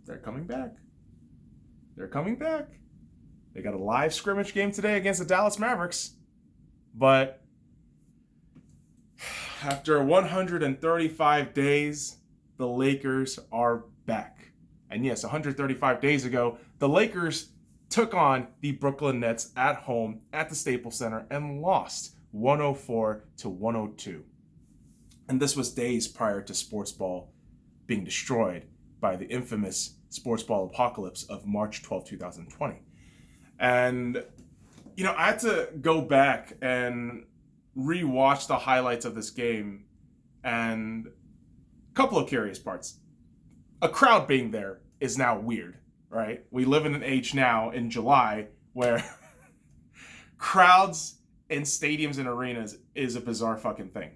they're coming back. They're coming back. They got a live scrimmage game today against the Dallas Mavericks. But after 135 days, the Lakers are back. And yes, 135 days ago, the Lakers took on the Brooklyn Nets at home at the Staples Center and lost 104-102. And this was days prior to sports ball being destroyed by the infamous sports ball apocalypse of March 12, 2020. And, I had to go back and rewatch the highlights of this game, and a couple of curious parts. A crowd being there is now weird, right? We live in an age now in July where crowds in stadiums and arenas is a bizarre fucking thing.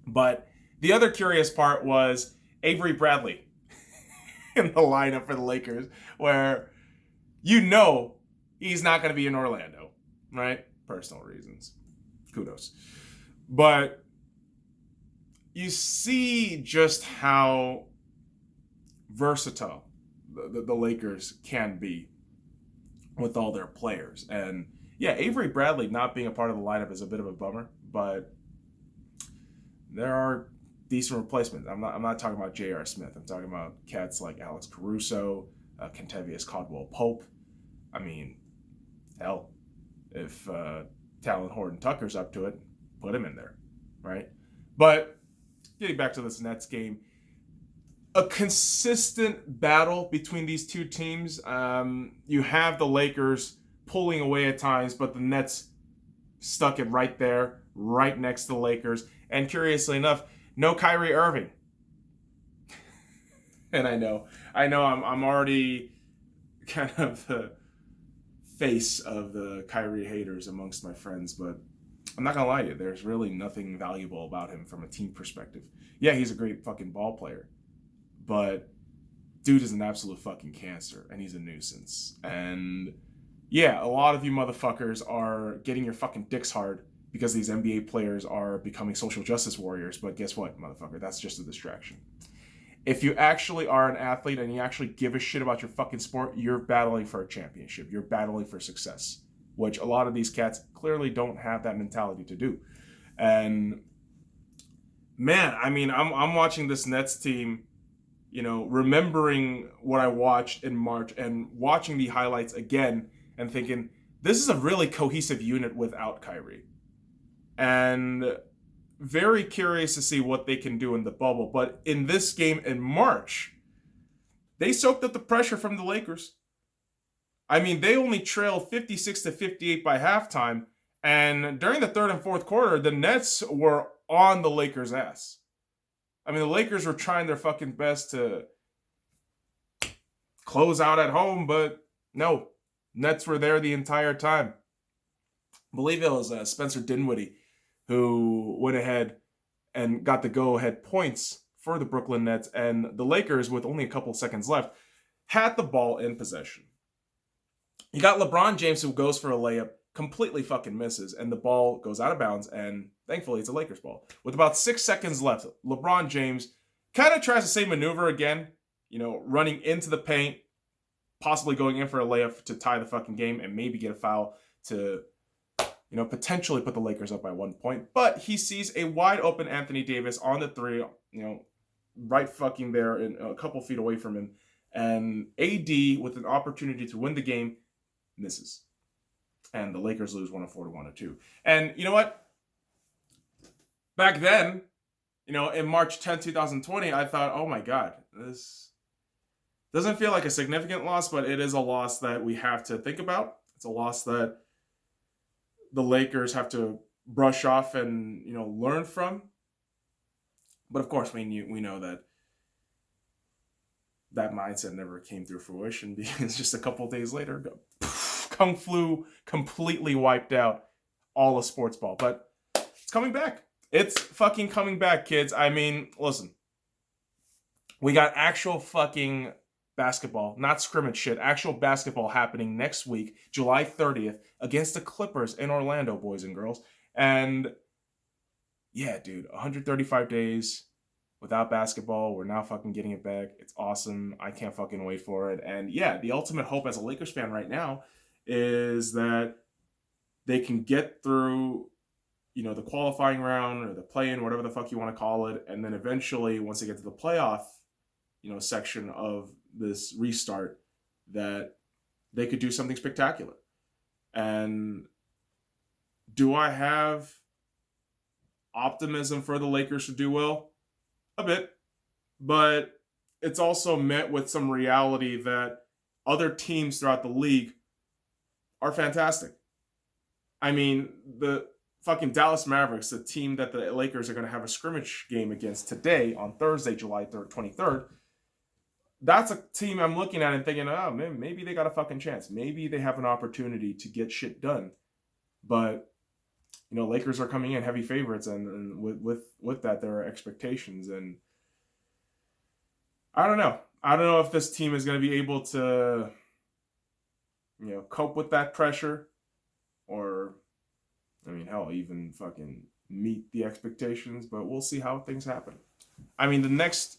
But the other curious part was Avery Bradley in the lineup for the Lakers, where he's not going to be in Orlando, right? Personal reasons. Kudos. But you see just how versatile the Lakers can be with all their players. And yeah, Avery Bradley not being a part of the lineup is a bit of a bummer, but there are decent replacements. I'm not talking about J.R. Smith. I'm talking about cats like Alex Caruso, Kentavious Caldwell-Pope. I mean, hell, if Talon Horton-Tucker's up to it, put him in there, right? But getting back to this Nets game, a consistent battle between these two teams. You have the Lakers pulling away at times, but the Nets stuck it right there, right next to the Lakers. And curiously enough, no Kyrie Irving. And I know I'm already kind of the face of the Kyrie haters amongst my friends, but I'm not gonna lie to you, there's really nothing valuable about him from a team perspective. Yeah, he's a great fucking ball player, but dude is an absolute fucking cancer, and he's a nuisance. And yeah, a lot of you motherfuckers are getting your fucking dicks hard because these NBA players are becoming social justice warriors, but guess what, motherfucker? That's just a distraction. If you actually are an athlete and you actually give a shit about your fucking sport, you're battling for a championship. You're battling for success, which a lot of these cats clearly don't have that mentality to do. And man, I mean, I'm watching this Nets team, remembering what I watched in March and watching the highlights again and thinking, this is a really cohesive unit without Kyrie. And very curious to see what they can do in the bubble. But in this game in March, they soaked up the pressure from the Lakers. I mean, they only trailed 56-58 by halftime. And during the third and fourth quarter, the Nets were on the Lakers' ass. I mean, the Lakers were trying their fucking best to close out at home, but no. Nets were there the entire time. I believe it was Spencer Dinwiddie who went ahead and got the go-ahead points for the Brooklyn Nets, and the Lakers, with only a couple seconds left, had the ball in possession. You got LeBron James who goes for a layup, completely fucking misses, and the ball goes out of bounds, and thankfully it's a Lakers ball. With about 6 seconds left, LeBron James kind of tries the same maneuver again, running into the paint, possibly going in for a layup to tie the fucking game and maybe get a foul to potentially put the Lakers up by 1 point. But he sees a wide open Anthony Davis on the three, right fucking there and a couple feet away from him. And AD, with an opportunity to win the game, misses. And the Lakers lose 104-102. And you know what? Back then, in March 10, 2020, I thought, oh my God, this doesn't feel like a significant loss, but it is a loss that we have to think about. It's a loss that the Lakers have to brush off and, learn from. But of course, we know that mindset never came through fruition because just a couple of days later, Kung Flu completely wiped out all of sports ball. But it's coming back. It's fucking coming back, kids. I mean, listen. We got actual fucking basketball, not scrimmage shit, actual basketball happening next week, July 30th, against the Clippers in Orlando, boys and girls. And yeah, dude, 135 days. without basketball. We're now fucking getting it back. It's awesome. I can't fucking wait for it. And yeah, the ultimate hope as a Lakers fan right now is that they can get through, the qualifying round or the play-in, whatever the fuck you want to call it, and then eventually, once they get to the playoff, section of this restart, that they could do something spectacular. And do I have optimism for the Lakers to do well? A bit. But it's also met with some reality that other teams throughout the league are fantastic. I mean, the fucking Dallas Mavericks, the team that the Lakers are going to have a scrimmage game against today on Thursday, July 3rd, 23rd, that's a team I'm looking at and thinking, oh, man, maybe they got a fucking chance. Maybe they have an opportunity to get shit done. But, Lakers are coming in heavy favorites, and with that, there are expectations. And I don't know. I don't know if this team is going to be able to, cope with that pressure, or, hell, even fucking meet the expectations. But we'll see how things happen. The next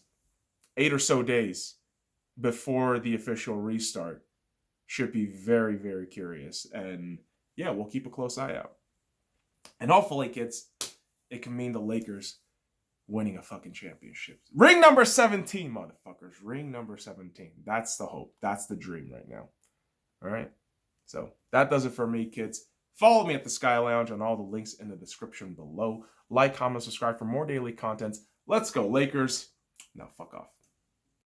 8 or so days before the official restart should be very, very curious. And yeah, we'll keep a close eye out. And hopefully, kids, it can mean the Lakers winning a fucking championship. Ring number 17, motherfuckers. Ring number 17. That's the hope. That's the dream right now. All right? So that does it for me, kids. Follow me at the Sky Lounge on all the links in the description below. Like, comment, subscribe for more daily contents. Let's go, Lakers. Now, fuck off.